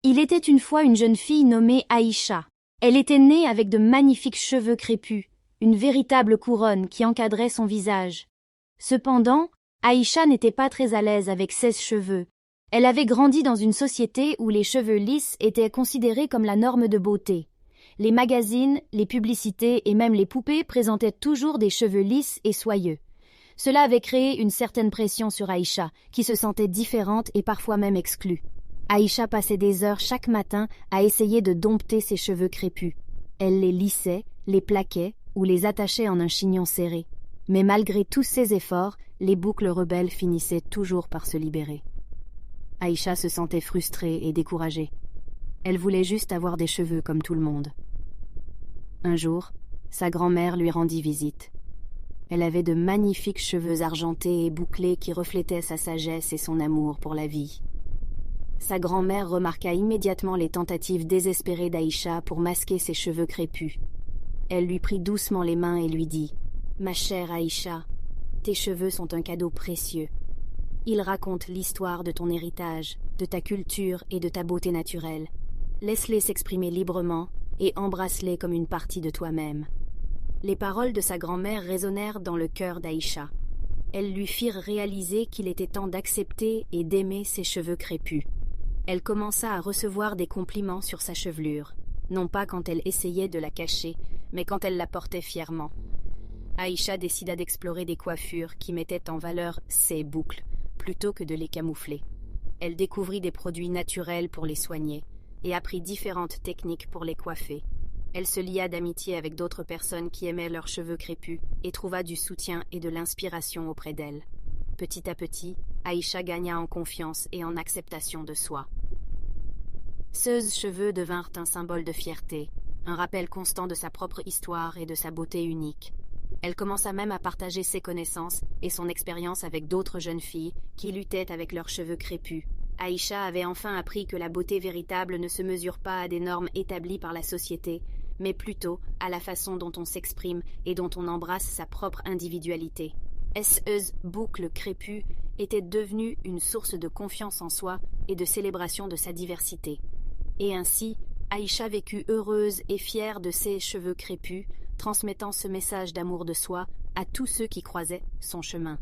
Il était une fois une jeune fille nommée Aïcha. Elle était née avec de magnifiques cheveux crépus, une véritable couronne qui encadrait son visage. Cependant, Aïcha n'était pas très à l'aise avec ses cheveux. Elle avait grandi dans une société où les cheveux lisses étaient considérés comme la norme de beauté. Les magazines, les publicités et même les poupées présentaient toujours des cheveux lisses et soyeux. Cela avait créé une certaine pression sur Aïcha, qui se sentait différente et parfois même exclue. Aïcha passait des heures chaque matin à essayer de dompter ses cheveux crépus. Elle les lissait, les plaquait ou les attachait en un chignon serré. Mais malgré tous ses efforts, les boucles rebelles finissaient toujours par se libérer. Aïcha se sentait frustrée et découragée. Elle voulait juste avoir des cheveux comme tout le monde. Un jour, sa grand-mère lui rendit visite. Elle avait de magnifiques cheveux argentés et bouclés qui reflétaient sa sagesse et son amour pour la vie. Sa grand-mère remarqua immédiatement les tentatives désespérées d'Aïcha pour masquer ses cheveux crépus. Elle lui prit doucement les mains et lui dit « Ma chère Aïcha, tes cheveux sont un cadeau précieux. Ils racontent l'histoire de ton héritage, de ta culture et de ta beauté naturelle. Laisse-les s'exprimer librement et embrasse-les comme une partie de toi-même. » Les paroles de sa grand-mère résonnèrent dans le cœur d'Aïcha. Elles lui firent réaliser qu'il était temps d'accepter et d'aimer ses cheveux crépus. Elle commença à recevoir des compliments sur sa chevelure, non pas quand elle essayait de la cacher, mais quand elle la portait fièrement. Aïcha décida d'explorer des coiffures qui mettaient en valeur ses boucles, plutôt que de les camoufler. Elle découvrit des produits naturels pour les soigner, et apprit différentes techniques pour les coiffer. Elle se lia d'amitié avec d'autres personnes qui aimaient leurs cheveux crépus et trouva du soutien et de l'inspiration auprès d'elles. Petit à petit, Aïcha gagna en confiance et en acceptation de soi. Ses cheveux devinrent un symbole de fierté, un rappel constant de sa propre histoire et de sa beauté unique. Elle commença même à partager ses connaissances et son expérience avec d'autres jeunes filles qui luttaient avec leurs cheveux crépus. Aïcha avait enfin appris que la beauté véritable ne se mesure pas à des normes établies par la société, mais plutôt à la façon dont on s'exprime et dont on embrasse sa propre individualité. Ses boucles crépues étaient devenues une source de confiance en soi et de célébration de sa diversité. Et ainsi, Aïcha vécut heureuse et fière de ses cheveux crépus, transmettant ce message d'amour de soi à tous ceux qui croisaient son chemin.